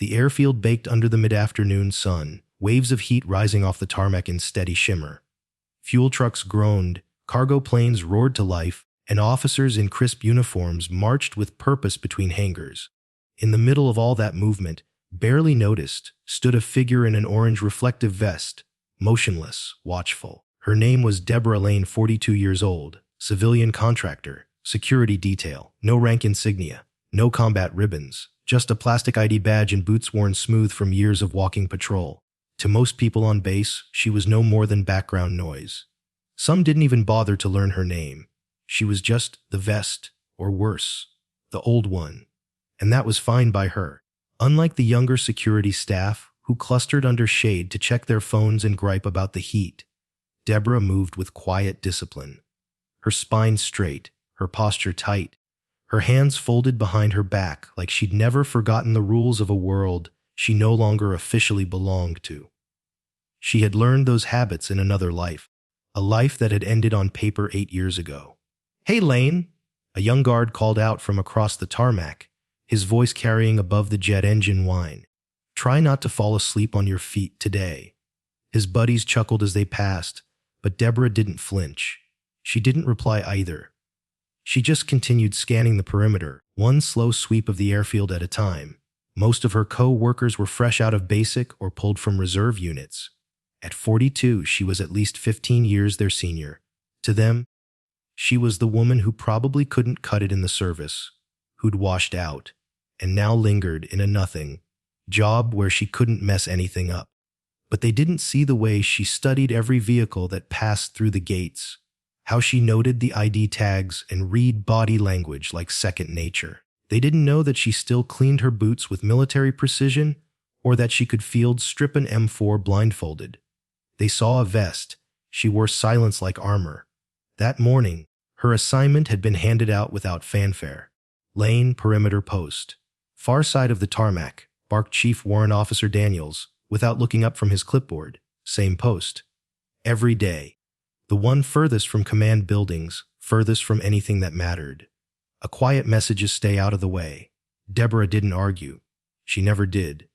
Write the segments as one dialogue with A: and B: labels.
A: The airfield baked under the mid-afternoon sun, waves of heat rising off the tarmac in steady shimmer. Fuel trucks groaned, cargo planes roared to life, and officers in crisp uniforms marched with purpose between hangars. In the middle of all that movement, barely noticed, stood a figure in an orange reflective vest, motionless, watchful. Her name was Deborah Lane, 42 years old, civilian contractor, security detail, no rank insignia, no combat ribbons, just a plastic ID badge and boots worn smooth from years of walking patrol. To most people on base, she was no more than background noise. Some didn't even bother to learn her name. She was just the vest, or worse, the old one. And that was fine by her. Unlike the younger security staff, who clustered under shade to check their phones and gripe about the heat, Deborah moved with quiet discipline. Her spine straight, her posture tight, her hands folded behind her back like she'd never forgotten the rules of a world she no longer officially belonged to. She had learned those habits in another life, a life that had ended on paper 8 years ago. "Hey, Lane," a young guard called out from across the tarmac, his voice carrying above the jet engine whine. "Try not to fall asleep on your feet today." His buddies chuckled as they passed, but Deborah didn't flinch. She didn't reply either. She just continued scanning the perimeter, one slow sweep of the airfield at a time. Most of her co-workers were fresh out of basic or pulled from reserve units. At 42, she was at least 15 years their senior. To them, she was the woman who probably couldn't cut it in the service, who'd washed out, and now lingered in a nothing job where she couldn't mess anything up. But they didn't see the way she studied every vehicle that passed through the gates, how she noted the ID tags and read body language like second nature. They didn't know that she still cleaned her boots with military precision or that she could field strip an M4 blindfolded. They saw a vest. She wore silence like armor. That morning, her assignment had been handed out without fanfare. Lane, perimeter post. Far side of the tarmac, barked Chief Warrant Officer Daniels, without looking up from his clipboard. Same post. Every day. The one furthest from command buildings, furthest from anything that mattered. A quiet message is stay out of the way. Deborah didn't argue. She never did.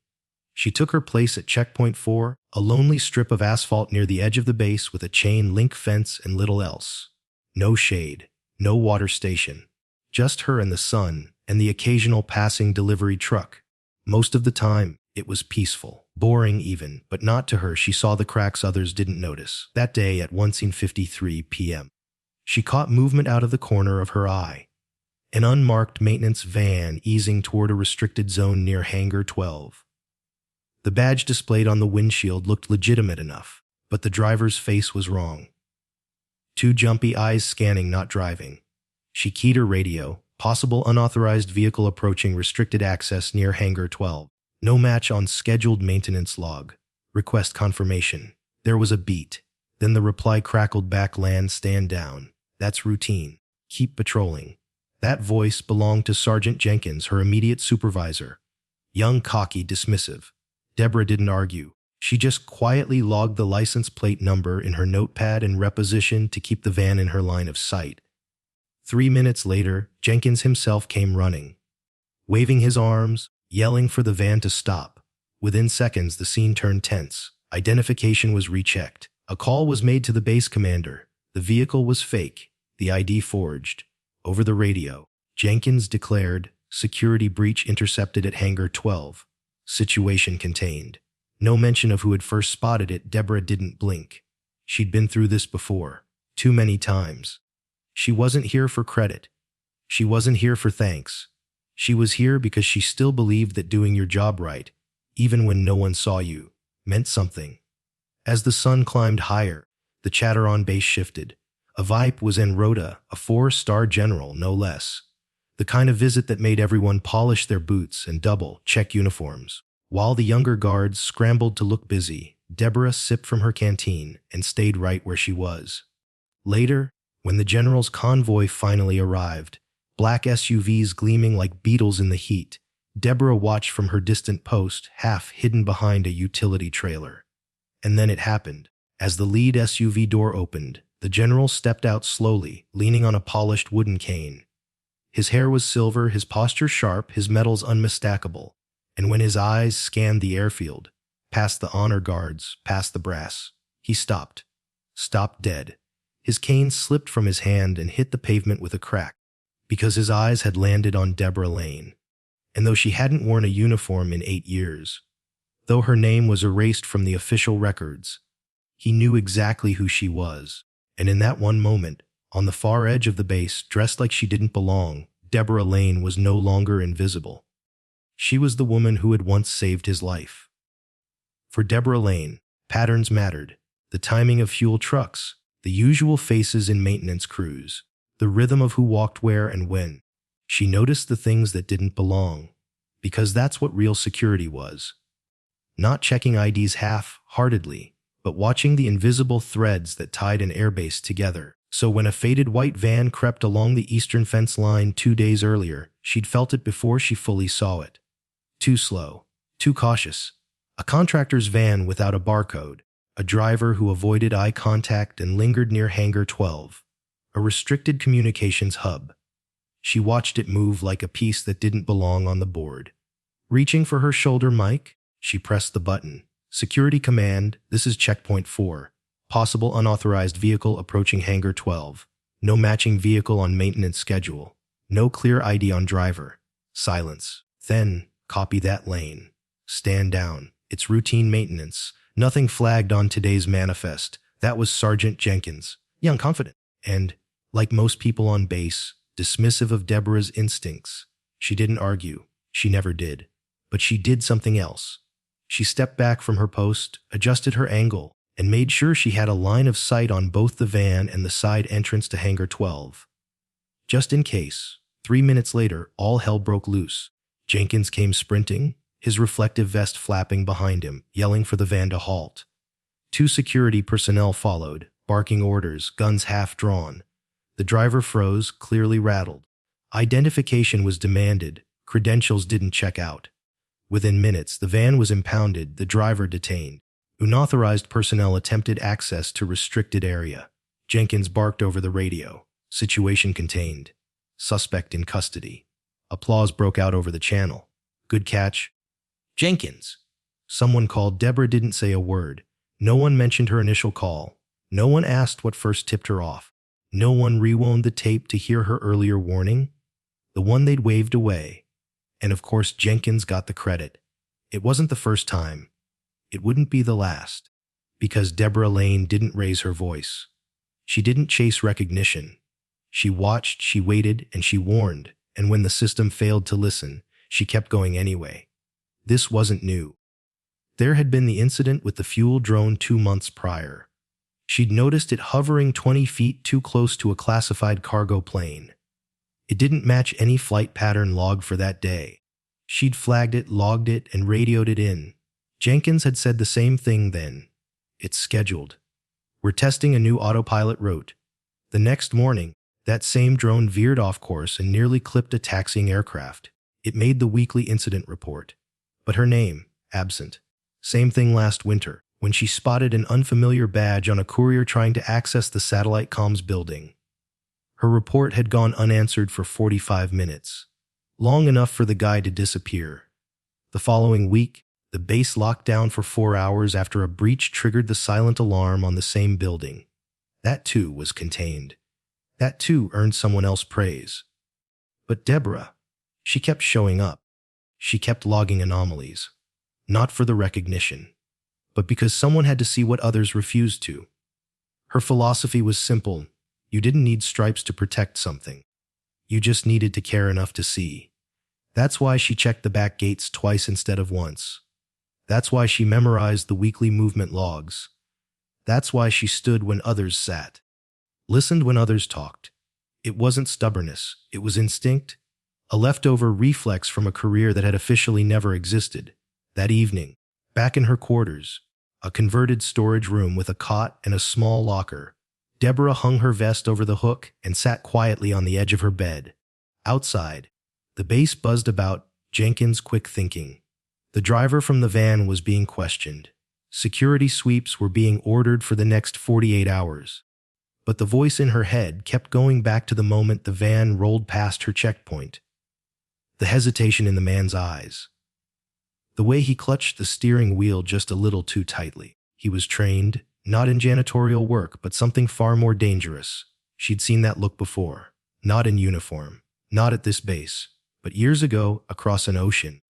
A: She took her place at Checkpoint 4, a lonely strip of asphalt near the edge of the base with a chain link fence and little else. No shade, no water station. Just her and the sun, and the occasional passing delivery truck. Most of the time, it was peaceful, boring even, but not to her. She saw the cracks others didn't notice. That day at 1:53 p.m., she caught movement out of the corner of her eye. An unmarked maintenance van easing toward a restricted zone near Hangar 12. The badge displayed on the windshield looked legitimate enough, but the driver's face was wrong. Two jumpy eyes scanning, not driving. She keyed her radio, possible unauthorized vehicle approaching restricted access near Hangar 12. No match on scheduled maintenance log. Request confirmation. There was a beat. Then the reply crackled back, land stand down. That's routine. Keep patrolling. That voice belonged to Sergeant Jenkins, her immediate supervisor. Young, cocky, dismissive. Deborah didn't argue. She just quietly logged the license plate number in her notepad and repositioned to keep the van in her line of sight. 3 minutes later, Jenkins himself came running, waving his arms, yelling for the van to stop. Within seconds, the scene turned tense. Identification was rechecked. A call was made to the base commander. The vehicle was fake, the ID forged. Over the radio, Jenkins declared, security breach intercepted at Hangar 12. Situation contained. No mention of who had first spotted it. Deborah didn't blink. She'd been through this before, too many times. She wasn't here for credit. She wasn't here for thanks. She was here because she still believed that doing your job right, even when no one saw you, meant something. As the sun climbed higher, the chatter on base shifted. A VIP was en route, a 4-star general, no less. The kind of visit that made everyone polish their boots and double-check uniforms. While the younger guards scrambled to look busy, Deborah sipped from her canteen and stayed right where she was. Later, when the general's convoy finally arrived, black SUVs gleaming like beetles in the heat, Deborah watched from her distant post, half hidden behind a utility trailer. And then it happened. As the lead SUV door opened, the general stepped out slowly, leaning on a polished wooden cane. His hair was silver, his posture sharp, his metals unmistakable, And when his eyes scanned the airfield, past the honor guards, past the brass, he stopped. Stopped dead. His cane slipped from his hand and hit the pavement with a crack, because his eyes had landed on Deborah Lane. And though she hadn't worn a uniform in 8 years, though her name was erased from the official records, he knew exactly who she was. And in that one moment, on the far edge of the base, dressed like she didn't belong, Deborah Lane was no longer invisible. She was the woman who had once saved his life. For Deborah Lane, patterns mattered. The timing of fuel trucks, the usual faces in maintenance crews, the rhythm of who walked where and when. She noticed the things that didn't belong, because that's what real security was. Not checking IDs half-heartedly, but watching the invisible threads that tied an airbase together. So when a faded white van crept along the eastern fence line 2 days earlier, she'd felt it before she fully saw it. Too slow, too cautious. A contractor's van without a barcode, a driver who avoided eye contact and lingered near Hangar 12, a restricted communications hub. She watched it move like a piece that didn't belong on the board. Reaching for her shoulder mic, she pressed the button. Security command, this is checkpoint 4. Possible unauthorized vehicle approaching Hangar 12. No matching vehicle on maintenance schedule. No clear ID on driver. Silence. Then, copy that lane. Stand down. It's routine maintenance. Nothing flagged on today's manifest. That was Sergeant Jenkins. Young, confident. And, like most people on base, dismissive of Deborah's instincts. She didn't argue. She never did. But she did something else. She stepped back from her post, adjusted her angle, and made sure she had a line of sight on both the van and the side entrance to Hangar 12. Just in case, 3 minutes later, all hell broke loose. Jenkins came sprinting, his reflective vest flapping behind him, yelling for the van to halt. 2 security personnel followed, barking orders, guns half drawn. The driver froze, clearly rattled. Identification was demanded, credentials didn't check out. Within minutes, the van was impounded, the driver detained. Unauthorized personnel attempted access to restricted area. Jenkins barked over the radio. Situation contained. Suspect in custody. Applause broke out over the channel. Good catch. Jenkins. Someone called. Deborah didn't say a word. No one mentioned her initial call. No one asked what first tipped her off. No one rewound the tape to hear her earlier warning. The one they'd waved away. And of course, Jenkins got the credit. It wasn't the first time. It wouldn't be the last. Because Deborah Lane didn't raise her voice. She didn't chase recognition. She watched, she waited, and she warned. And when the system failed to listen, she kept going anyway. This wasn't new. There had been the incident with the fuel drone 2 months prior. She'd noticed it hovering 20 feet too close to a classified cargo plane. It didn't match any flight pattern logged for that day. She'd flagged it, logged it, and radioed it in. Jenkins had said the same thing then. It's scheduled. We're testing a new autopilot route. The next morning, that same drone veered off course and nearly clipped a taxiing aircraft. It made the weekly incident report. But her name, absent. Same thing last winter, when she spotted an unfamiliar badge on a courier trying to access the satellite comms building. Her report had gone unanswered for 45 minutes. Long enough for the guy to disappear. The following week, the base locked down for 4 hours after a breach triggered the silent alarm on the same building. That too was contained. That too earned someone else praise. But Deborah, she kept showing up. She kept logging anomalies. Not for the recognition, but because someone had to see what others refused to. Her philosophy was simple. You didn't need stripes to protect something. You just needed to care enough to see. That's why she checked the back gates twice instead of once. That's why she memorized the weekly movement logs. That's why she stood when others sat. Listened when others talked. It wasn't stubbornness. It was instinct. A leftover reflex from a career that had officially never existed. That evening, back in her quarters, a converted storage room with a cot and a small locker, Deborah hung her vest over the hook and sat quietly on the edge of her bed. Outside, the base buzzed about, Jenkins' quick thinking. The driver from the van was being questioned. Security sweeps were being ordered for the next 48 hours. But the voice in her head kept going back to the moment the van rolled past her checkpoint. The hesitation in the man's eyes. The way he clutched the steering wheel just a little too tightly. He was trained, not in janitorial work, but something far more dangerous. She'd seen that look before. Not in uniform. Not at this base. But years ago, across an ocean.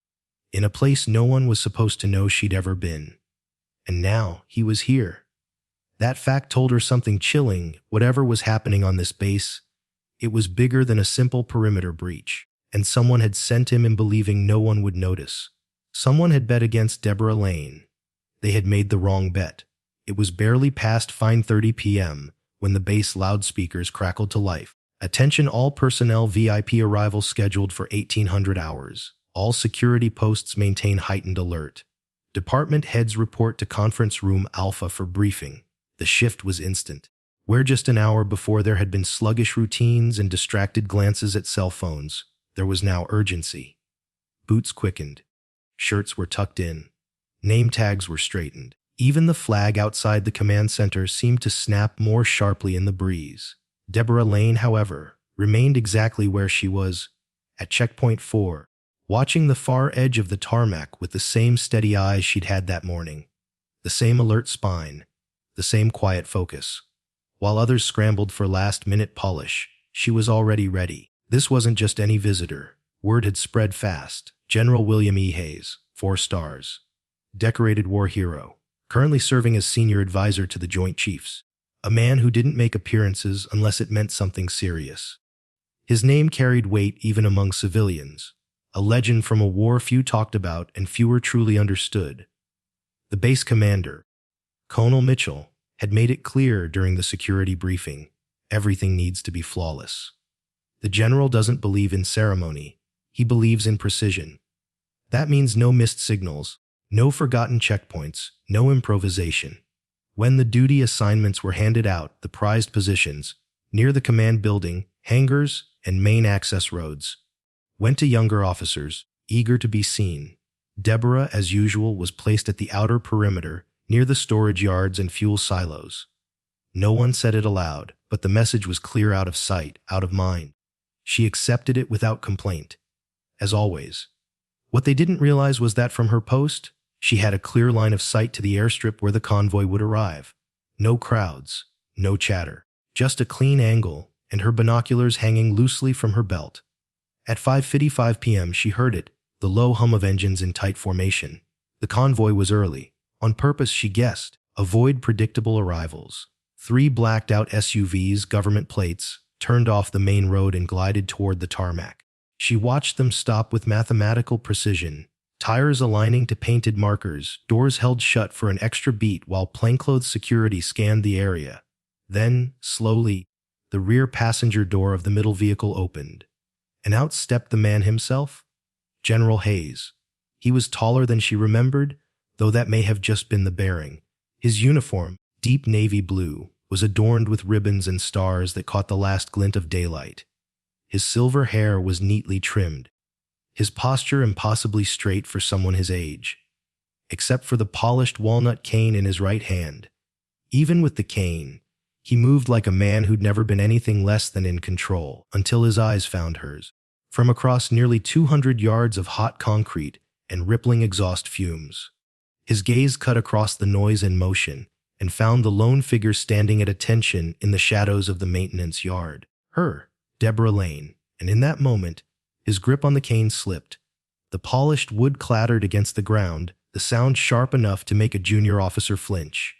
A: In a place no one was supposed to know she'd ever been. And now, he was here. That fact told her something chilling. Whatever was happening on this base, it was bigger than a simple perimeter breach. And someone had sent him in believing no one would notice. Someone had bet against Deborah Lane. They had made the wrong bet. It was barely past 5:30 p.m. when the base loudspeakers crackled to life. Attention all personnel, VIP arrival scheduled for 1800 hours. All security posts maintain heightened alert. Department heads report to conference room Alpha for briefing. The shift was instant. Where just an hour before there had been sluggish routines and distracted glances at cell phones, there was now urgency. Boots quickened. Shirts were tucked in. Name tags were straightened. Even the flag outside the command center seemed to snap more sharply in the breeze. Deborah Lane, however, remained exactly where she was, at checkpoint 4, watching the far edge of the tarmac with the same steady eyes she'd had that morning. The same alert spine, the same quiet focus. While others scrambled for last-minute polish, she was already ready. This wasn't just any visitor. Word had spread fast. General William E. Hayes, 4 stars. Decorated war hero, currently serving as senior advisor to the Joint Chiefs. A man who didn't make appearances unless it meant something serious. His name carried weight even among civilians, a legend from a war few talked about and fewer truly understood. The base commander, Colonel Mitchell, had made it clear during the security briefing, everything needs to be flawless. The general doesn't believe in ceremony. He believes in precision. That means no missed signals, no forgotten checkpoints, no improvisation. When the duty assignments were handed out, the prized positions, near the command building, hangars, and main access roads, went to younger officers, eager to be seen. Deborah, as usual, was placed at the outer perimeter, near the storage yards and fuel silos. No one said it aloud, but the message was clear: out of sight, out of mind. She accepted it without complaint. As always. What they didn't realize was that from her post, she had a clear line of sight to the airstrip where the convoy would arrive. No crowds, no chatter, just a clean angle, and her binoculars hanging loosely from her belt. At 5:55 p.m. she heard it, the low hum of engines in tight formation. The convoy was early. On purpose, she guessed. Avoid predictable arrivals. 3 blacked-out SUVs, government plates, turned off the main road and glided toward the tarmac. She watched them stop with mathematical precision, tires aligning to painted markers, doors held shut for an extra beat while plainclothes security scanned the area. Then, slowly, the rear passenger door of the middle vehicle opened, and out stepped the man himself, General Hayes. He was taller than she remembered, though that may have just been the bearing. His uniform, deep navy blue, was adorned with ribbons and stars that caught the last glint of daylight. His silver hair was neatly trimmed, his posture impossibly straight for someone his age, except for the polished walnut cane in his right hand. Even with the cane, he moved like a man who'd never been anything less than in control, until his eyes found hers. From across nearly 200 yards of hot concrete and rippling exhaust fumes, his gaze cut across the noise and motion and found the lone figure standing at attention in the shadows of the maintenance yard. Her, Deborah Lane, and in that moment, his grip on the cane slipped. The polished wood clattered against the ground, the sound sharp enough to make a junior officer flinch.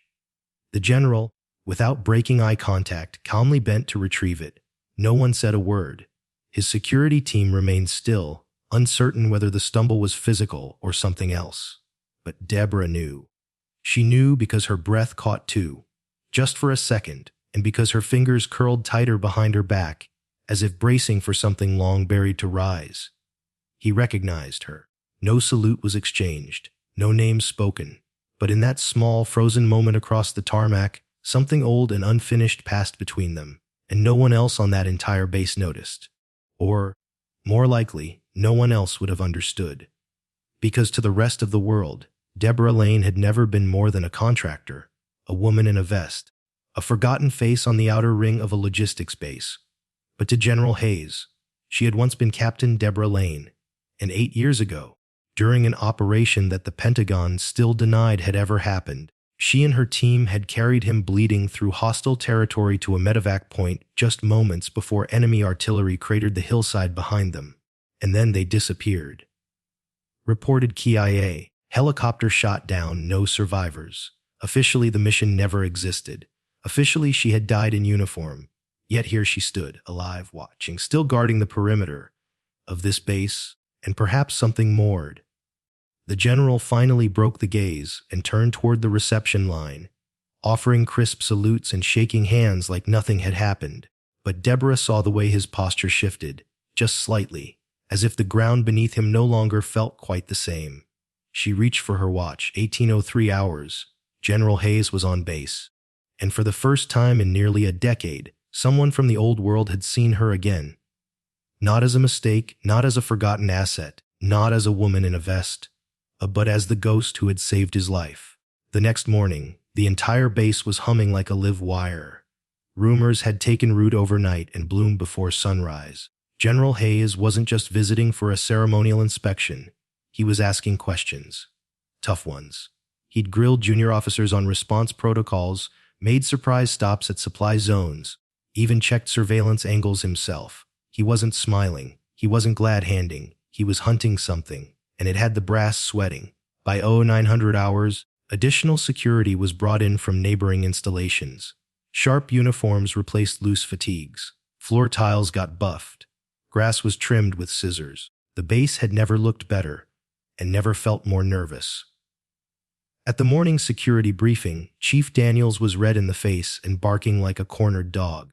A: The general, without breaking eye contact, calmly bent to retrieve it. No one said a word. His security team remained still, uncertain whether the stumble was physical or something else. But Deborah knew. She knew because her breath caught too, just for a second, and because her fingers curled tighter behind her back, as if bracing for something long buried to rise. He recognized her. No salute was exchanged, no names spoken, but in that small, frozen moment across the tarmac, something old and unfinished passed between them, and no one else on that entire base noticed. Or, more likely, no one else would have understood. Because to the rest of the world, Deborah Lane had never been more than a contractor, a woman in a vest, a forgotten face on the outer ring of a logistics base. But to General Hayes, she had once been Captain Deborah Lane, and 8 years ago, during an operation that the Pentagon still denied had ever happened. She and her team had carried him bleeding through hostile territory to a medevac point just moments before enemy artillery cratered the hillside behind them. And then they disappeared. Reported KIA. Helicopter shot down, no survivors. Officially, the mission never existed. Officially, she had died in uniform. Yet here she stood, alive, watching, still guarding the perimeter of this base, and perhaps something moored. The general finally broke the gaze and turned toward the reception line, offering crisp salutes and shaking hands like nothing had happened. But Deborah saw the way his posture shifted, just slightly, as if the ground beneath him no longer felt quite the same. She reached for her watch. 1803 hours. General Hayes was on base. And for the first time in nearly a decade, someone from the old world had seen her again. Not as a mistake, not as a forgotten asset, not as a woman in a vest, but as the ghost who had saved his life. The next morning, the entire base was humming like a live wire. Rumors had taken root overnight and bloomed before sunrise. General Hayes wasn't just visiting for a ceremonial inspection. He was asking questions. Tough ones. He'd grilled junior officers on response protocols, made surprise stops at supply zones, even checked surveillance angles himself. He wasn't smiling. He wasn't glad-handing. He was hunting something, and it had the brass sweating. By 0900 hours, additional security was brought in from neighboring installations. Sharp uniforms replaced loose fatigues. Floor tiles got buffed. Grass was trimmed with scissors. The base had never looked better, and never felt more nervous. At the morning security briefing, Chief Daniels was red in the face and barking like a cornered dog.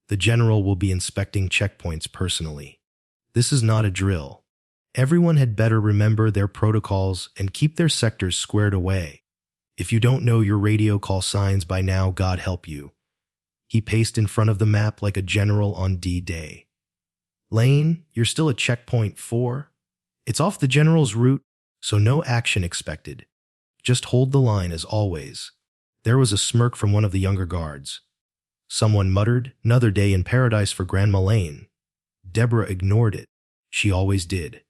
A: The general will be inspecting checkpoints personally. This is not a drill. Everyone had better remember their protocols and keep their sectors squared away. If you don't know your radio call signs by now, God help you. He paced in front of the map like a general on D-Day. Lane, you're still at checkpoint 4. It's off the general's route, so no action expected. Just hold the line as always. There was a smirk from one of the younger guards. Someone muttered, "Another day in paradise for Grandma Lane." Deborah ignored it. She always did.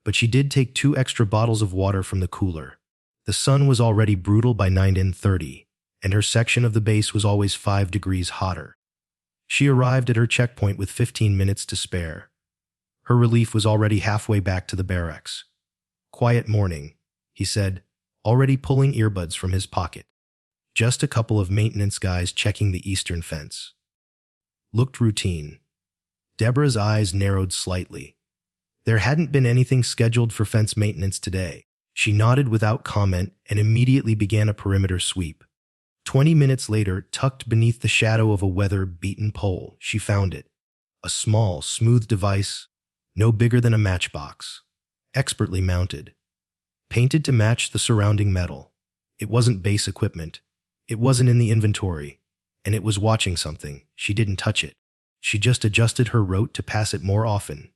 A: But she did take 2 extra bottles of water from the cooler. The sun was already brutal by 9:30, and her section of the base was always 5 degrees hotter. She arrived at her checkpoint with 15 minutes to spare. Her relief was already halfway back to the barracks. "Quiet morning," he said, already pulling earbuds from his pocket. Just a couple of maintenance guys checking the eastern fence. Looked routine. Deborah's eyes narrowed slightly. There hadn't been anything scheduled for fence maintenance today. She nodded without comment and immediately began a perimeter sweep. 20 minutes later, tucked beneath the shadow of a weather-beaten pole, she found it. A small, smooth device, no bigger than a matchbox, expertly mounted. Painted to match the surrounding metal. It wasn't base equipment. It wasn't in the inventory. And it was watching something. She didn't touch it. She just adjusted her route to pass it more often.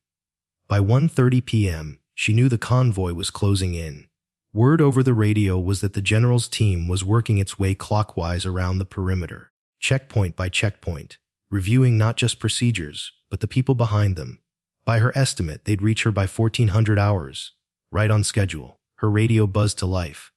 A: By 1:30 p.m., she knew the convoy was closing in. Word over the radio was that the general's team was working its way clockwise around the perimeter, checkpoint by checkpoint, reviewing not just procedures, but the people behind them. By her estimate, they'd reach her by 1400 hours, right on schedule. Her radio buzzed to life.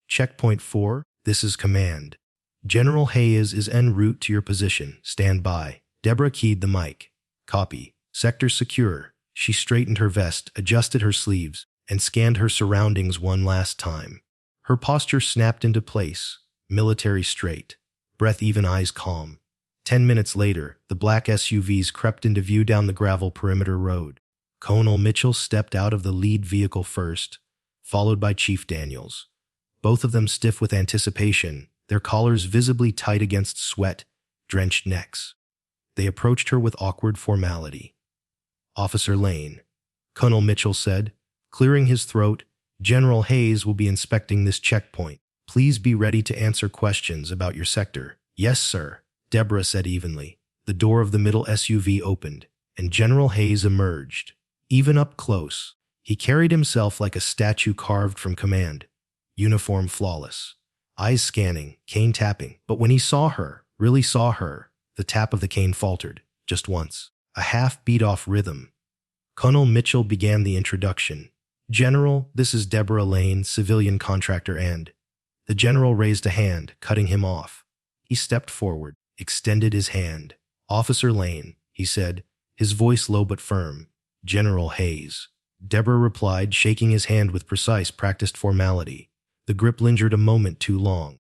A: "Checkpoint 4, this is command. General Hayes is en route to your position. Stand by." Deborah keyed the mic. "Copy. Sector secure." She straightened her vest, adjusted her sleeves, and scanned her surroundings one last time. Her posture snapped into place, military straight, breath even, eyes calm. 10 minutes later, the black SUVs crept into view down the gravel perimeter road. Colonel Mitchell stepped out of the lead vehicle first, followed by Chief Daniels. Both of them stiff with anticipation, their collars visibly tight against sweat-drenched necks. They approached her with awkward formality. "Officer Lane," Colonel Mitchell said, clearing his throat, "General Hayes will be inspecting this checkpoint. Please be ready to answer questions about your sector." "Yes, sir," Deborah said evenly. The door of the middle SUV opened, and General Hayes emerged. Even up close, he carried himself like a statue carved from command. Uniform flawless. Eyes scanning, cane tapping. But when he saw her, really saw her, the tap of the cane faltered, just once. A half beat-off rhythm. Colonel Mitchell began the introduction. General, this is Deborah Lane, civilian contractor and… The general raised a hand, cutting him off. He stepped forward, extended his hand. Officer Lane, he said, his voice low but firm. General Hayes. Deborah replied, shaking his hand with precise, practiced formality. The grip lingered a moment too long.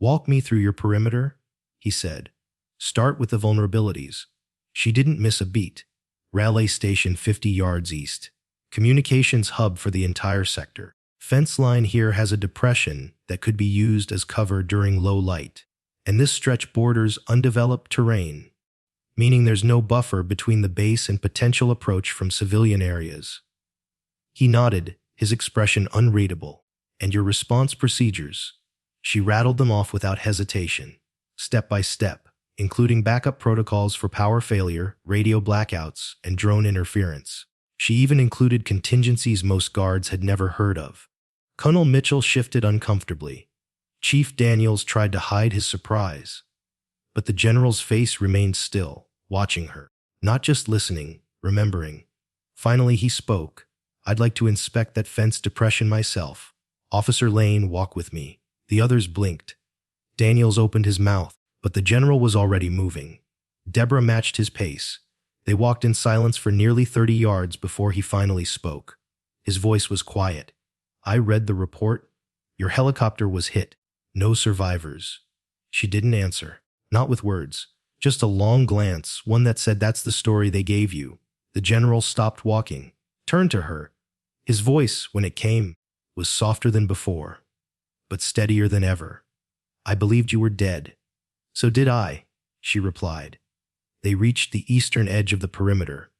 A: Walk me through your perimeter, he said. Start with the vulnerabilities. She didn't miss a beat. Raleigh Station 50 yards east. Communications hub for the entire sector. Fence line here has a depression that could be used as cover during low light. And this stretch borders undeveloped terrain, meaning there's no buffer between the base and potential approach from civilian areas. He nodded, his expression unreadable. And your response procedures? She rattled them off without hesitation, step by step, including backup protocols for power failure, radio blackouts, and drone interference. She even included contingencies most guards had never heard of. Colonel Mitchell shifted uncomfortably. Chief Daniels tried to hide his surprise. But the general's face remained still, watching her, not just listening, remembering. Finally he spoke. I'd like to inspect that fence depression myself. Officer Lane, walk with me. The others blinked. Daniels opened his mouth, but the general was already moving. Deborah matched his pace. They walked in silence for nearly 30 yards before he finally spoke. His voice was quiet. I read the report. Your helicopter was hit. No survivors. She didn't answer. Not with words. Just a long glance, one that said that's the story they gave you. The general stopped walking, turned to her. His voice, when it came, was softer than before, but steadier than ever. I believed you were dead. So did I, she replied. They reached the eastern edge of the perimeter,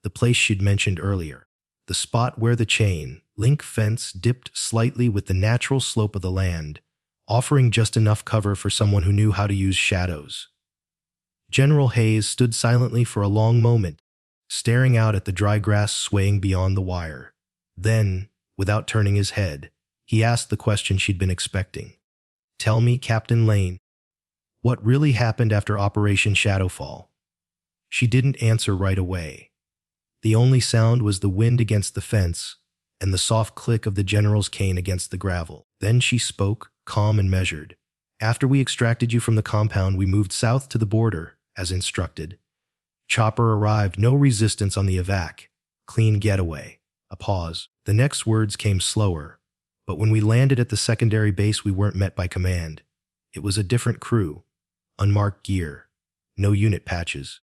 A: the place she'd mentioned earlier, the spot where the chain link fence dipped slightly with the natural slope of the land, offering just enough cover for someone who knew how to use shadows. General Hayes stood silently for a long moment, staring out at the dry grass swaying beyond the wire. Then, without turning his head, he asked the question she'd been expecting. Tell me, Captain Lane, what really happened after Operation Shadowfall? She didn't answer right away. The only sound was the wind against the fence and the soft click of the general's cane against the gravel. Then she spoke, calm and measured. After we extracted you from the compound, we moved south to the border, as instructed. Chopper arrived, no resistance on the evac. Clean getaway. A pause. The next words came slower, but when we landed at the secondary base, we weren't met by command. It was a different crew. Unmarked gear. No unit patches.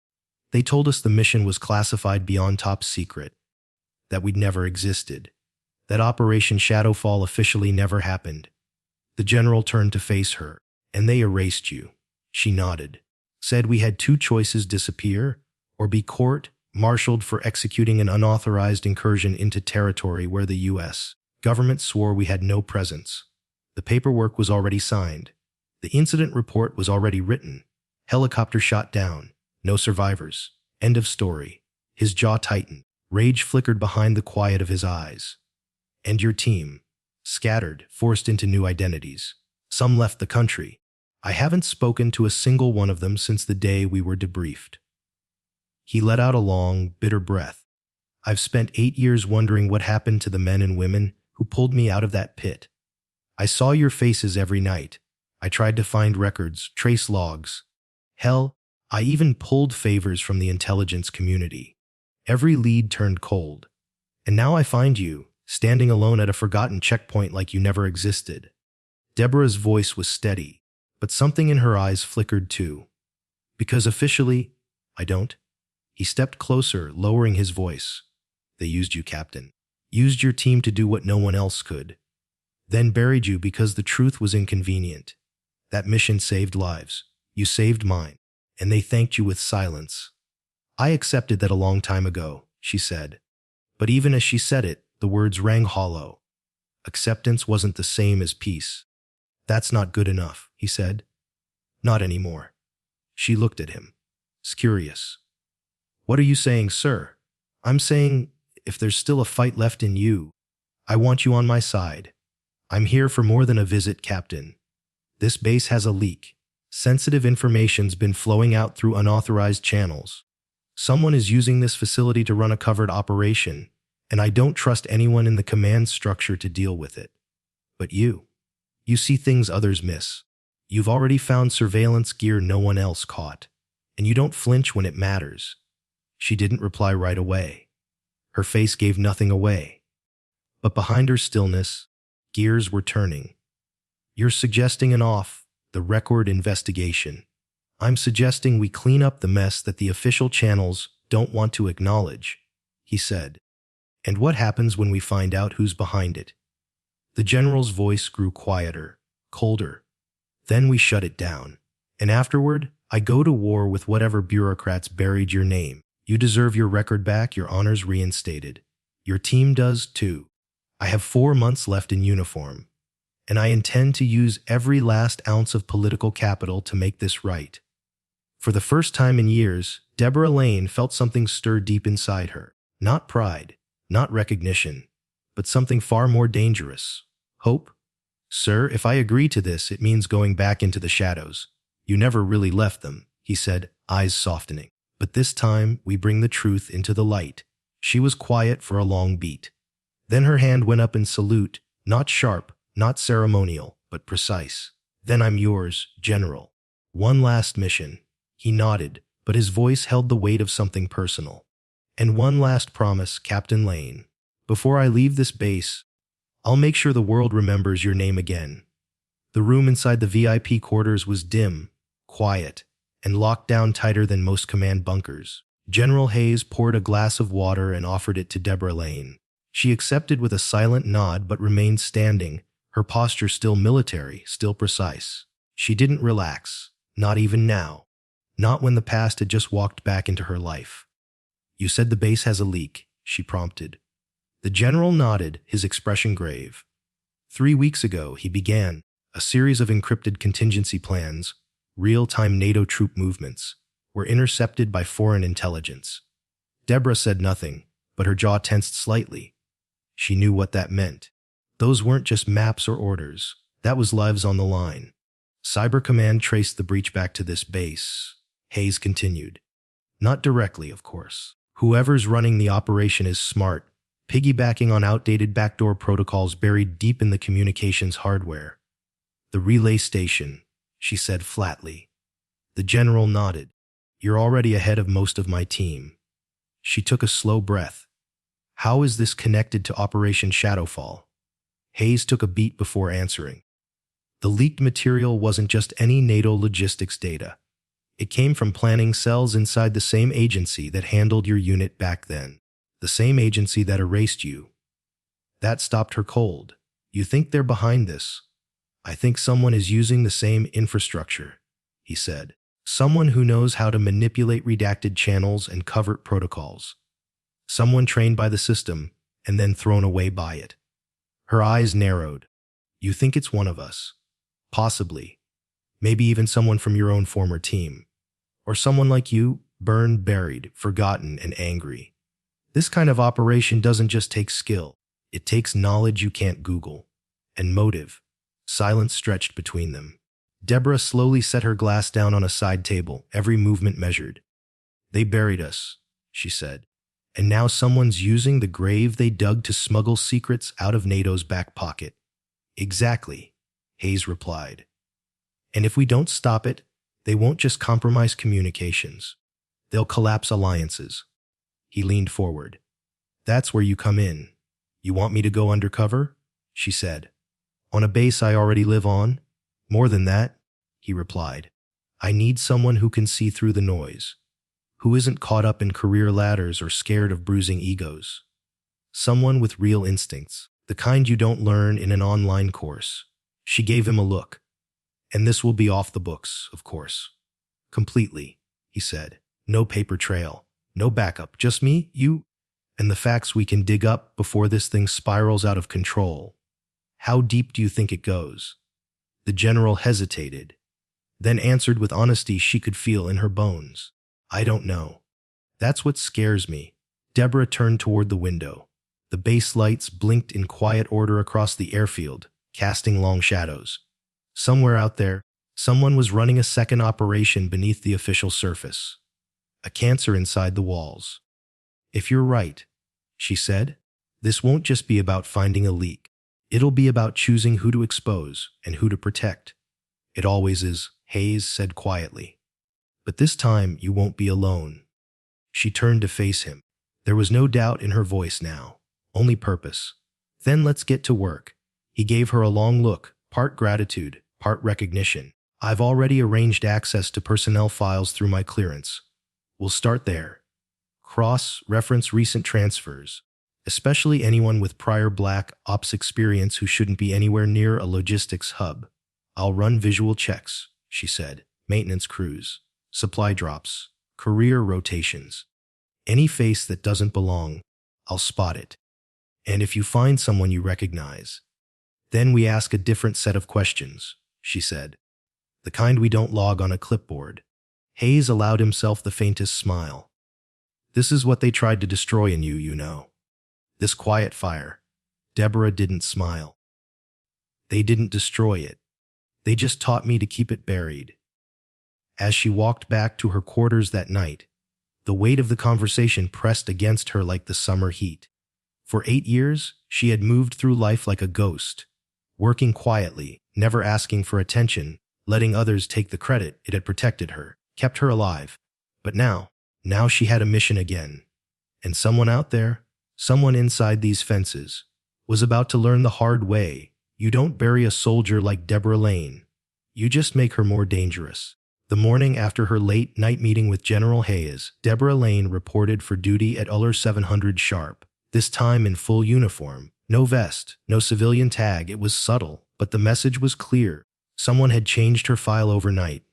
A: They told us the mission was classified beyond top secret, that we'd never existed, that Operation Shadowfall officially never happened. The general turned to face her. And they erased you. She nodded. Said we had two choices: disappear or be court-martialed for executing an unauthorized incursion into territory where the U.S. government swore we had no presence. The paperwork was already signed. The incident report was already written. Helicopter shot down. No survivors. End of story. His jaw tightened. Rage flickered behind the quiet of his eyes. And your team? Scattered, forced into new identities. Some left the country. I haven't spoken to a single one of them since the day we were debriefed. He let out a long, bitter breath. I've spent 8 years wondering what happened to the men and women who pulled me out of that pit. I saw your faces every night. I tried to find records, trace logs. Hell, I even pulled favors from the intelligence community. Every lead turned cold. And now I find you, standing alone at a forgotten checkpoint like you never existed. Deborah's voice was steady, but something in her eyes flickered too. Because officially, I don't. He stepped closer, lowering his voice. They used you, Captain. Used your team to do what no one else could. Then buried you because the truth was inconvenient. That mission saved lives. You saved mine. And they thanked you with silence. I accepted that a long time ago, she said. But even as she said it, the words rang hollow. Acceptance wasn't the same as peace. That's not good enough, he said. Not anymore. She looked at him, curious. What are you saying, sir? I'm saying, if there's still a fight left in you, I want you on my side. I'm here for more than a visit, Captain. This base has a leak. Sensitive information's been flowing out through unauthorized channels. Someone is using this facility to run a covert operation, And I don't trust anyone in the command structure to deal with it. But you see things others miss. You've already found surveillance gear no one else caught. And you don't flinch when it matters. She didn't reply right away. Her face gave nothing away. But behind her stillness, gears were turning. You're suggesting an off-the-record investigation. I'm suggesting we clean up the mess that the official channels don't want to acknowledge, he said. And what happens when we find out who's behind it? The general's voice grew quieter, colder. Then we shut it down. And afterward, I go to war with whatever bureaucrats buried your name. You deserve your record back, your honors reinstated. Your team does too. I have 4 months left in uniform. And I intend to use every last ounce of political capital to make this right. For the first time in years, Deborah Lane felt something stir deep inside her. Not pride, not recognition, but something far more dangerous. Hope? Sir, if I agree to this, it means going back into the shadows. You never really left them, he said, eyes softening. But this time, we bring the truth into the light. She was quiet for a long beat. Then her hand went up in salute, not sharp, not ceremonial, but precise. Then I'm yours, General. One last mission. He nodded, but his voice held the weight of something personal. And one last promise, Captain Lane. Before I leave this base, I'll make sure the world remembers your name again. The room inside the VIP quarters was dim, quiet, and locked down tighter than most command bunkers. General Hayes poured a glass of water and offered it to Deborah Lane. She accepted with a silent nod but remained standing, her posture still military, still precise. She didn't relax, not even now. Not when the past had just walked back into her life. You said the base has a leak, she prompted. The general nodded, his expression grave. 3 weeks ago, he began a series of encrypted contingency plans. Real-time NATO troop movements were intercepted by foreign intelligence. Deborah said nothing, but her jaw tensed slightly. She knew what that meant. Those weren't just maps or orders. That was lives on the line. Cyber Command traced the breach back to this base, Hayes continued. Not directly, of course. Whoever's running the operation is smart, piggybacking on outdated backdoor protocols buried deep in the communications hardware. The relay station, she said flatly. The general nodded. You're already ahead of most of my team. She took a slow breath. How is this connected to Operation Shadowfall? Hayes took a beat before answering. The leaked material wasn't just any NATO logistics data. It came from planning cells inside the same agency that handled your unit back then. The same agency that erased you. That stopped her cold. You think they're behind this? I think someone is using the same infrastructure, he said. Someone who knows how to manipulate redacted channels and covert protocols. Someone trained by the system and then thrown away by it. Her eyes narrowed. You think it's one of us? Possibly. Maybe even someone from your own former team. Or someone like you, burned, buried, forgotten, and angry. This kind of operation doesn't just take skill. It takes knowledge you can't Google. And motive. Silence stretched between them. Deborah slowly set her glass down on a side table, every movement measured. They buried us, she said. And now someone's using the grave they dug to smuggle secrets out of NATO's back pocket. Exactly, Hayes replied. And if we don't stop it, they won't just compromise communications. They'll collapse alliances. He leaned forward. That's where you come in. You want me to go undercover? She said. On a base I already live on? More than that, he replied. I need someone who can see through the noise, who isn't caught up in career ladders or scared of bruising egos. Someone with real instincts, the kind you don't learn in an online course. She gave him a look. And this will be off the books, of course. Completely, he said. No paper trail, no backup, just me, you, and the facts we can dig up before this thing spirals out of control. How deep do you think it goes? The general hesitated, then answered with honesty she could feel in her bones. I don't know. That's what scares me. Deborah turned toward the window. The base lights blinked in quiet order across the airfield, casting long shadows. Somewhere out there, someone was running a second operation beneath the official surface. A cancer inside the walls. If you're right, she said, This won't just be about finding a leak. It'll be about choosing who to expose and who to protect. It always is, Hayes said quietly. But this time you won't be alone. She turned to face him. There was no doubt in her voice now, only purpose. Then let's get to work. He gave her a long look, part gratitude, part recognition. I've already arranged access to personnel files through my clearance. We'll start there. Cross-reference recent transfers, especially anyone with prior Black Ops experience who shouldn't be anywhere near a logistics hub. I'll run visual checks, she said. Maintenance crews, supply drops, career rotations. Any face that doesn't belong, I'll spot it. And if you find someone you recognize, then we ask a different set of questions, she said. The kind we don't log on a clipboard. Hayes allowed himself the faintest smile. This is what they tried to destroy in you, you know. This quiet fire. Deborah didn't smile. They didn't destroy it. They just taught me to keep it buried. As she walked back to her quarters that night, the weight of the conversation pressed against her like the summer heat. For 8 years, she had moved through life like a ghost, working quietly, never asking for attention, letting others take the credit. It had protected her, kept her alive. But now she had a mission again. And someone out there, someone inside these fences, was about to learn the hard way. You don't bury a soldier like Deborah Lane. You just make her more dangerous. The morning after her late-night meeting with General Hayes, Deborah Lane reported for duty at Uller 700 sharp, this time in full uniform. No vest, no civilian tag. It was subtle, but the message was clear. Someone had changed her file overnight.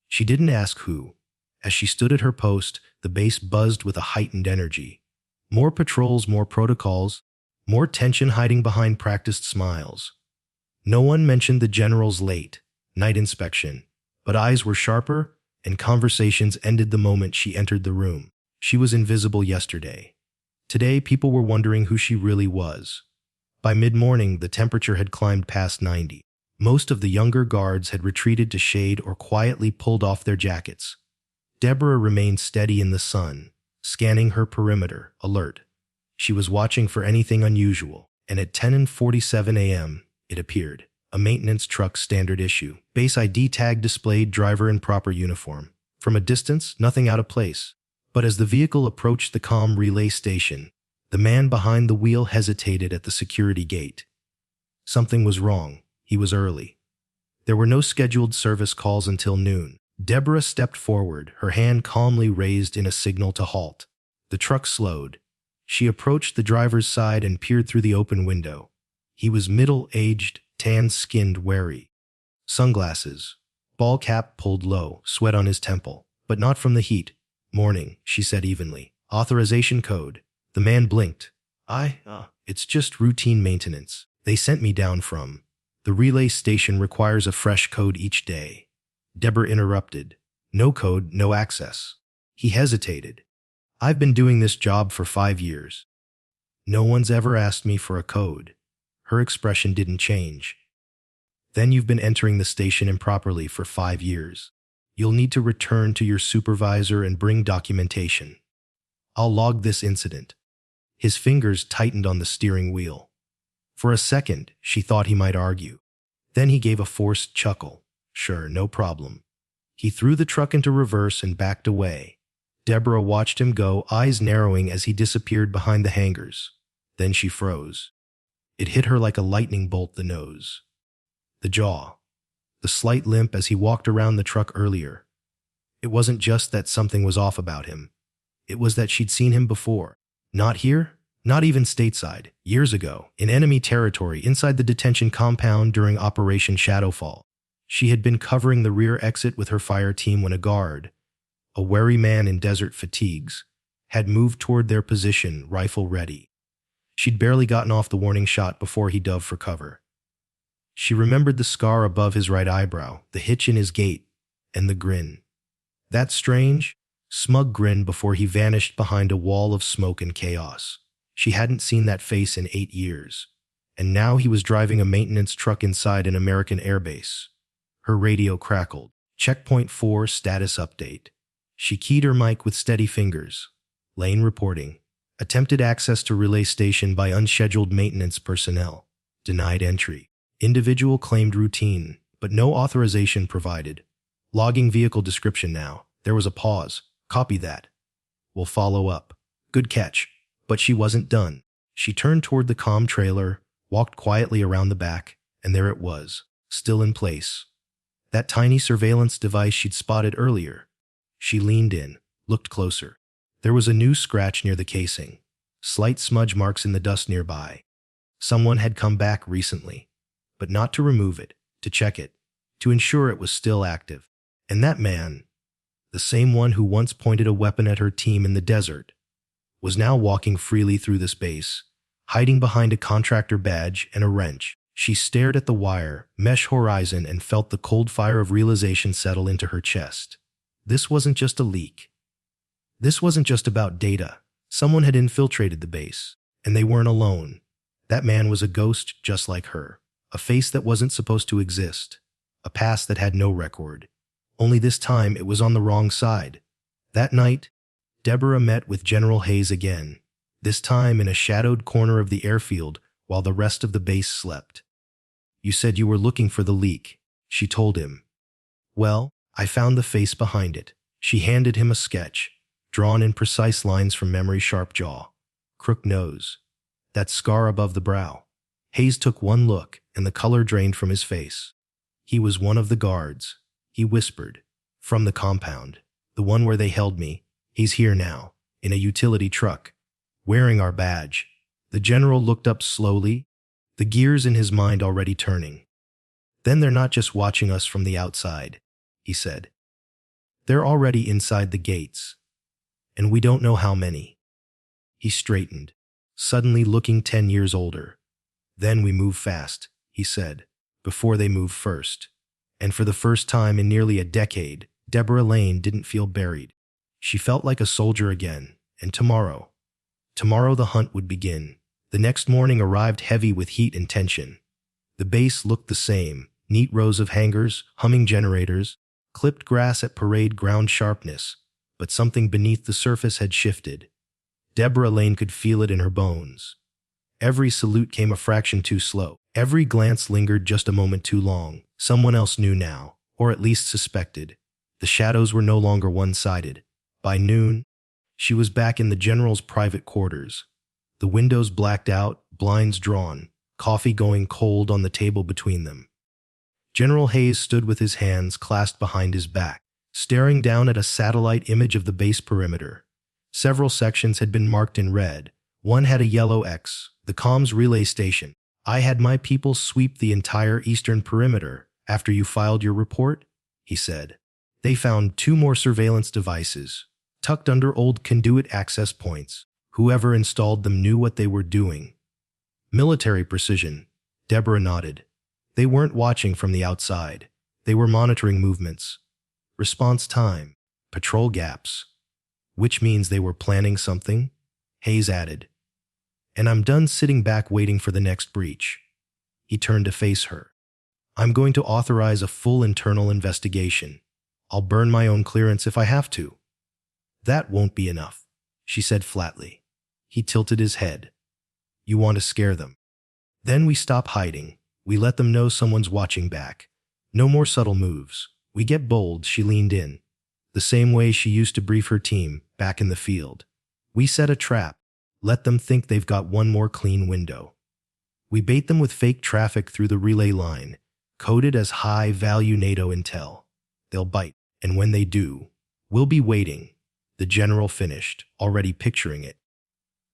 A: She didn't ask who. As she stood at her post, the base buzzed with a heightened energy. More patrols, more protocols, more tension hiding behind practiced smiles. No one mentioned the general's late night inspection, but eyes were sharper, and conversations ended the moment she entered the room. She was invisible yesterday. Today, people were wondering who she really was. By mid-morning, the temperature had climbed past 90. Most of the younger guards had retreated to shade or quietly pulled off their jackets. Deborah remained steady in the sun, scanning her perimeter, alert. She was watching for anything unusual, and at 10:47 a.m., it appeared. A maintenance truck standard issue. Base ID tag displayed, driver in proper uniform. From a distance, nothing out of place. But as the vehicle approached the comm relay station, the man behind the wheel hesitated at the security gate. Something was wrong. He was early. There were no scheduled service calls until noon. Deborah stepped forward, her hand calmly raised in a signal to halt. The truck slowed. She approached the driver's side and peered through the open window. He was middle-aged, tan-skinned, wary. Sunglasses, ball cap pulled low, sweat on his temple, but not from the heat. Morning, she said evenly. Authorization code. The man blinked. It's just routine maintenance. They sent me down from. The relay station requires a fresh code each day. Deborah interrupted. No code, no access. He hesitated. I've been doing this job for 5 years. No one's ever asked me for a code. Her expression didn't change. Then you've been entering the station improperly for 5 years. You'll need to return to your supervisor and bring documentation. I'll log this incident. His fingers tightened on the steering wheel. For a second, she thought he might argue. Then he gave a forced chuckle. Sure, no problem. He threw the truck into reverse and backed away. Deborah watched him go, eyes narrowing as he disappeared behind the hangars. Then she froze. It hit her like a lightning bolt, the nose, the jaw, the slight limp as he walked around the truck earlier. It wasn't just that something was off about him. It was that she'd seen him before. Not here, not even stateside, years ago, in enemy territory inside the detention compound during Operation Shadowfall. She had been covering the rear exit with her fire team when a guard, a wary man in desert fatigues, had moved toward their position, rifle ready. She'd barely gotten off the warning shot before he dove for cover. She remembered the scar above his right eyebrow, the hitch in his gait, and the grin. That strange, smug grin before he vanished behind a wall of smoke and chaos. She hadn't seen that face in 8 years, and now he was driving a maintenance truck inside an American airbase. Her radio crackled. Checkpoint 4 status update. She keyed her mic with steady fingers. Lane reporting. Attempted access to relay station by unscheduled maintenance personnel. Denied entry. Individual claimed routine, but no authorization provided. Logging vehicle description now. There was a pause. Copy that. We'll follow up. Good catch. But she wasn't done. She turned toward the comm trailer, walked quietly around the back, and there it was, still in place. That tiny surveillance device she'd spotted earlier. She leaned in, looked closer. There was a new scratch near the casing. Slight smudge marks in the dust nearby. Someone had come back recently, but not to remove it, to check it, to ensure it was still active. And that man, the same one who once pointed a weapon at her team in the desert, was now walking freely through the space, hiding behind a contractor badge and a wrench. She stared at the wire, mesh horizon, and felt the cold fire of realization settle into her chest. This wasn't just a leak. This wasn't just about data. Someone had infiltrated the base, and they weren't alone. That man was a ghost just like her, a face that wasn't supposed to exist, a past that had no record. Only this time it was on the wrong side. That night, Deborah met with General Hayes again, this time in a shadowed corner of the airfield while the rest of the base slept. You said you were looking for the leak, she told him. Well, I found the face behind it. She handed him a sketch, drawn in precise lines from memory, sharp jaw, crooked nose, that scar above the brow. Hayes took one look, and the color drained from his face. He was one of the guards, he whispered, from the compound, the one where they held me. He's here now, in a utility truck, wearing our badge. The general looked up slowly, the gears in his mind already turning. Then they're not just watching us from the outside, he said. They're already inside the gates, and we don't know how many. He straightened, suddenly looking 10 years older. Then we move fast, he said, before they move first. And for the first time in nearly a decade, Deborah Lane didn't feel buried. She felt like a soldier again, and tomorrow the hunt would begin. The next morning arrived heavy with heat and tension. The base looked the same, neat rows of hangars, humming generators, clipped grass at parade ground sharpness, but something beneath the surface had shifted. Deborah Lane could feel it in her bones. Every salute came a fraction too slow. Every glance lingered just a moment too long. Someone else knew now, or at least suspected. The shadows were no longer one-sided. By noon, she was back in the general's private quarters. The windows blacked out, blinds drawn, coffee going cold on the table between them. General Hayes stood with his hands clasped behind his back, staring down at a satellite image of the base perimeter. Several sections had been marked in red. One had a yellow X, the comms relay station. I had my people sweep the entire eastern perimeter after you filed your report, he said. They found 2 more surveillance devices, tucked under old conduit access points. Whoever installed them knew what they were doing. Military precision, Deborah nodded. They weren't watching from the outside. They were monitoring movements, response time, patrol gaps. Which means they were planning something, Hayes added. And I'm done sitting back waiting for the next breach. He turned to face her. I'm going to authorize a full internal investigation. I'll burn my own clearance if I have to. That won't be enough, she said flatly. He tilted his head. You want to scare them. Then we stop hiding. We let them know someone's watching back. No more subtle moves. We get bold, she leaned in. The same way she used to brief her team back in the field. We set a trap. Let them think they've got one more clean window. We bait them with fake traffic through the relay line, coded as high-value NATO intel. They'll bite, and when they do, we'll be waiting. The general finished, already picturing it.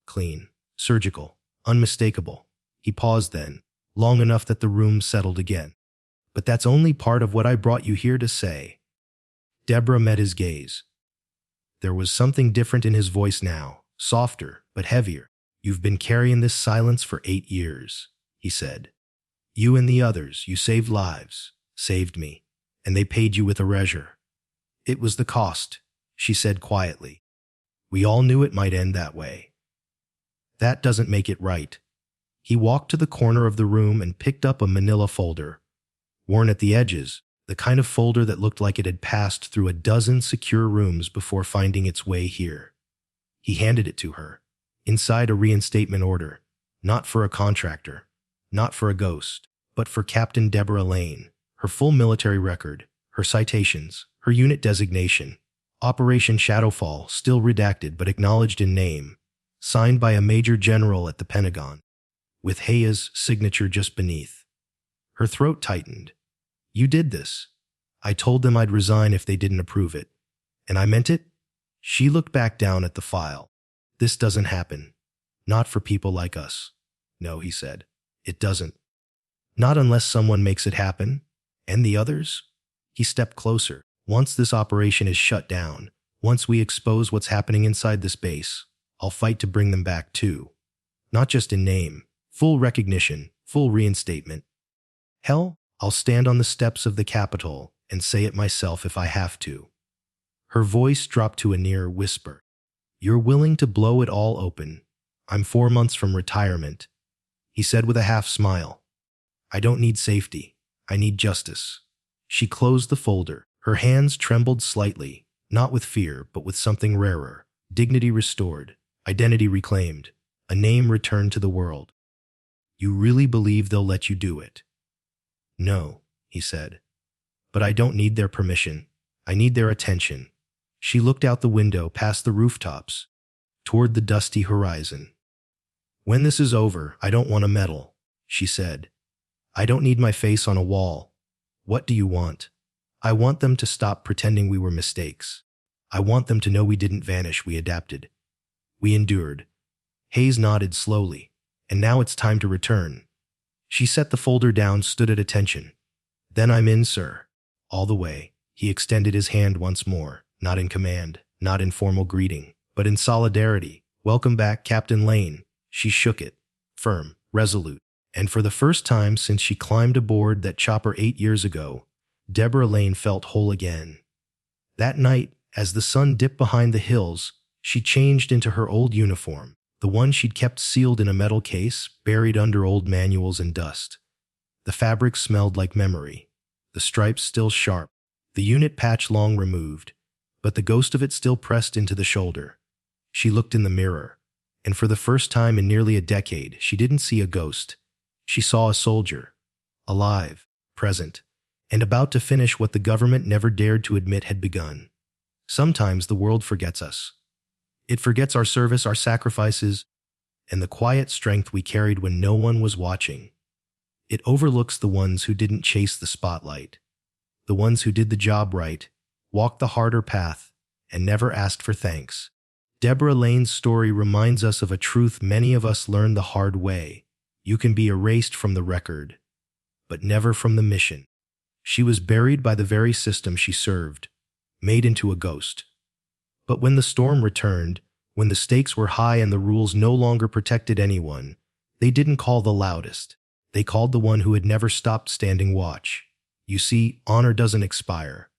A: Clean, surgical, unmistakable. He paused then, long enough that the room settled again. But that's only part of what I brought you here to say. Deborah met his gaze. There was something different in his voice now, softer but heavier. You've been carrying this silence for 8 years, he said. You and the others, you saved lives, saved me, and they paid you with erasure. It was the cost, she said quietly. We all knew it might end that way. That doesn't make it right. He walked to the corner of the room and picked up a manila folder, worn at the edges, the kind of folder that looked like it had passed through a dozen secure rooms before finding its way here. He handed it to her. Inside a reinstatement order, not for a contractor, not for a ghost, but for Captain Deborah Lane, her full military record, her citations, her unit designation. Operation Shadowfall, still redacted but acknowledged in name, signed by a major general at the Pentagon, with Haya's signature just beneath. Her throat tightened. You did this. I told them I'd resign if they didn't approve it. And I meant it? She looked back down at the file. This doesn't happen. Not for people like us. No, he said. It doesn't. Not unless someone makes it happen. And the others? He stepped closer. Once this operation is shut down, once we expose what's happening inside this base, I'll fight to bring them back too. Not just in name. Full recognition, full reinstatement. Hell, I'll stand on the steps of the Capitol and say it myself if I have to. Her voice dropped to a near whisper. You're willing to blow it all open. I'm 4 months from retirement. He said with a half smile. I don't need safety. I need justice. She closed the folder. Her hands trembled slightly, not with fear, but with something rarer. Dignity restored, identity reclaimed, a name returned to the world. You really believe they'll let you do it? No, he said. But I don't need their permission. I need their attention. She looked out the window past the rooftops, toward the dusty horizon. When this is over, I don't want a medal, she said. I don't need my face on a wall. What do you want? I want them to stop pretending we were mistakes. I want them to know we didn't vanish, we adapted. We endured. Hayes nodded slowly. And now it's time to return. She set the folder down, stood at attention. Then I'm in, sir. All the way. He extended his hand once more, not in command, not in formal greeting, but in solidarity. Welcome back, Captain Lane. She shook it, firm, resolute. And for the first time since she climbed aboard that chopper 8 years ago, Deborah Lane felt whole again. That night, as the sun dipped behind the hills, she changed into her old uniform, the one she'd kept sealed in a metal case, buried under old manuals and dust. The fabric smelled like memory, the stripes still sharp, the unit patch long removed, but the ghost of it still pressed into the shoulder. She looked in the mirror, and for the first time in nearly a decade, she didn't see a ghost. She saw a soldier, alive, present, and about to finish what the government never dared to admit had begun. Sometimes the world forgets us. It forgets our service, our sacrifices, and the quiet strength we carried when no one was watching. It overlooks the ones who didn't chase the spotlight, the ones who did the job right, walked the harder path, and never asked for thanks. Deborah Lane's story reminds us of a truth many of us learned the hard way. You can be erased from the record, but never from the mission. She was buried by the very system she served, made into a ghost. But when the storm returned, when the stakes were high and the rules no longer protected anyone, they didn't call the loudest. They called the one who had never stopped standing watch. You see, honor doesn't expire.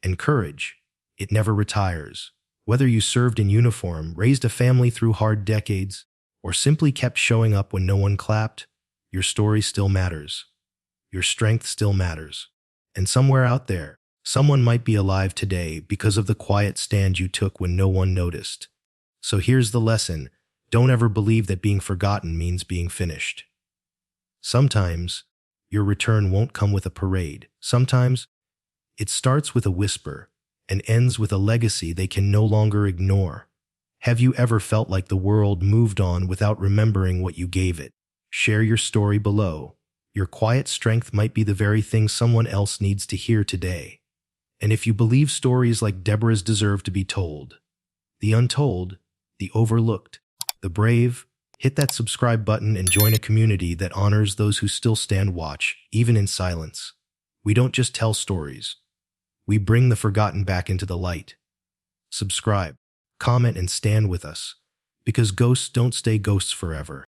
A: And courage, it never retires. Whether you served in uniform, raised a family through hard decades, or simply kept showing up when no one clapped, your story still matters. Your strength still matters. And somewhere out there, someone might be alive today because of the quiet stand you took when no one noticed. So here's the lesson. Don't ever believe that being forgotten means being finished. Sometimes, your return won't come with a parade. Sometimes, it starts with a whisper and ends with a legacy they can no longer ignore. Have you ever felt like the world moved on without remembering what you gave it? Share your story below. Your quiet strength might be the very thing someone else needs to hear today. And if you believe stories like Deborah's deserve to be told, the untold, the overlooked, the brave, hit that subscribe button and join a community that honors those who still stand watch, even in silence. We don't just tell stories. We bring the forgotten back into the light. Subscribe, comment, and stand with us, because ghosts don't stay ghosts forever.